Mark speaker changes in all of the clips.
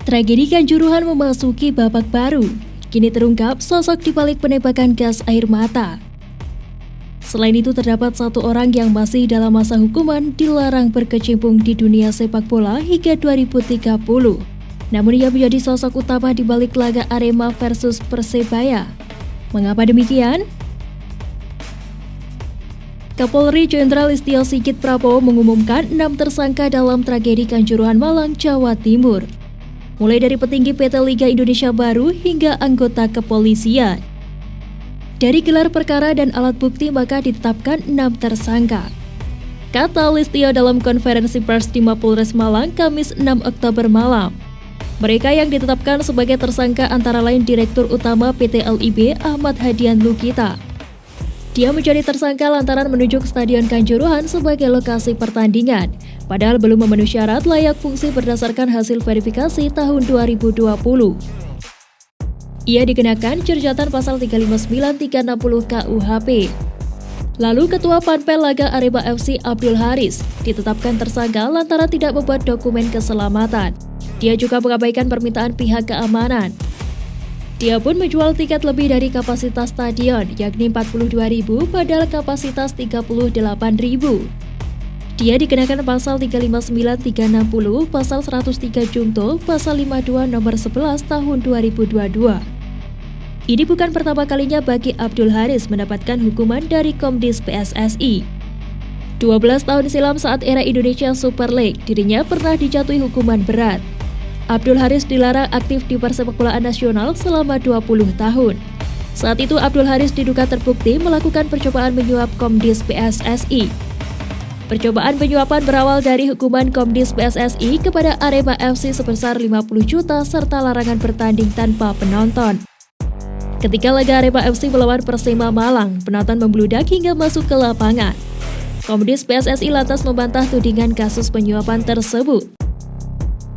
Speaker 1: Tragedi Kanjuruhan memasuki babak baru. Kini terungkap sosok di balik penembakan gas air mata. Selain itu terdapat satu orang yang masih dalam masa hukuman dilarang berkecimpung di dunia sepak bola hingga 2030. Namun ia menjadi sosok utama di balik laga Arema versus Persebaya. Mengapa demikian? Kapolri Jenderal Listio Sigit Prabowo mengumumkan 6 tersangka dalam tragedi Kanjuruhan Malang, Jawa Timur. Mulai dari petinggi PT Liga Indonesia Baru hingga anggota kepolisian. Dari gelar perkara dan alat bukti maka ditetapkan 6 tersangka. Kata Listio dalam konferensi pers di Mapolres Malang, Kamis 6 Oktober malam. Mereka yang ditetapkan sebagai tersangka antara lain Direktur Utama PT LIB Ahmad Hadian Lukita. Dia menjadi tersangka lantaran menunjuk Stadion Kanjuruhan sebagai lokasi pertandingan, padahal belum memenuhi syarat layak fungsi berdasarkan hasil verifikasi tahun 2020. Ia dikenakan jerjatan pasal 359 360 KUHP. Lalu Ketua Panpel Laga Arema FC Abdul Haris ditetapkan tersangka lantaran tidak membuat dokumen keselamatan. Dia juga mengabaikan permintaan pihak keamanan. Dia pun menjual tiket lebih dari kapasitas stadion, yakni 42.000 padahal kapasitas 38.000. Dia dikenakan pasal 359 360, pasal 103 Junto, pasal 52 nomor 11 tahun 2022. Ini bukan pertama kalinya bagi Abdul Haris mendapatkan hukuman dari Komdis PSSI. 12 tahun silam saat era Indonesia Super League, dirinya pernah dijatuhi hukuman berat. Abdul Haris dilarang aktif di persepakbolaan nasional selama 20 tahun. Saat itu Abdul Haris diduga terbukti melakukan percobaan menyuap Komdis PSSI. Percobaan penyuapan berawal dari hukuman Komdis PSSI kepada Arema FC sebesar 50 juta serta larangan bertanding tanpa penonton. Ketika laga Arema FC melawan Persema Malang, penonton membludak hingga masuk ke lapangan. Komdis PSSI lantas membantah tudingan kasus penyuapan tersebut.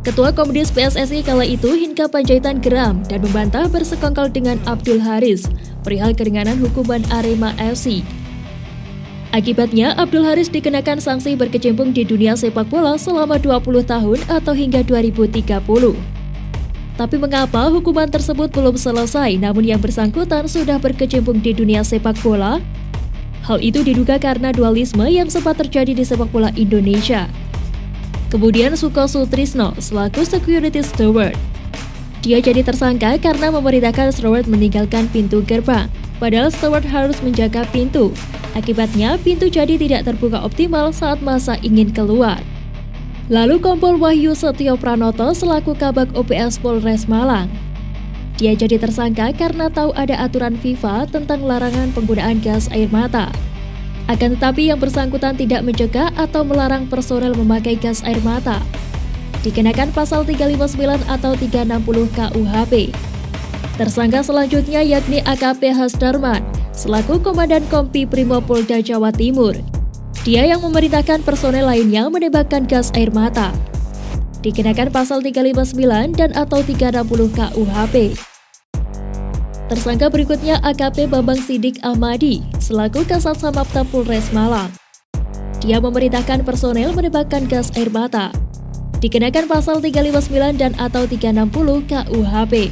Speaker 1: Ketua Komdis PSSI kala itu Hinca Panjaitan geram dan membantah bersekongkol dengan Abdul Haris perihal keringanan hukuman Arema FC. Akibatnya, Abdul Haris dikenakan sanksi berkecimpung di dunia sepak bola selama 20 tahun atau hingga 2030. Tapi mengapa hukuman tersebut belum selesai namun yang bersangkutan sudah berkecimpung di dunia sepak bola? Hal itu diduga karena dualisme yang sempat terjadi di sepak bola Indonesia. Kemudian Suko Sutrisno selaku security steward. Dia jadi tersangka karena memerintahkan steward meninggalkan pintu gerbang, padahal steward harus menjaga pintu. Akibatnya, pintu jadi tidak terbuka optimal saat masa ingin keluar. Lalu Kompol Wahyu Setio Pranoto selaku Kabag OPS Polres Malang. Dia jadi tersangka karena tahu ada aturan FIFA tentang larangan penggunaan gas air mata. Akan tetapi yang bersangkutan tidak mencegah atau melarang personel memakai gas air mata. Dikenakan pasal 359 atau 360 KUHP. Tersangka selanjutnya yakni AKP Hasdarman, selaku Komandan Kompi Primopolda Jawa Timur. Dia yang memerintahkan personel lainnya menembakkan gas air mata. Dikenakan pasal 359 dan atau 360 KUHP. Tersangka berikutnya AKP Bambang Sidik Ahmadi, selaku Kasat Samapta Polres Malang. Dia memerintahkan personel menembakkan gas air mata. Dikenakan pasal 359 dan atau 360 KUHP.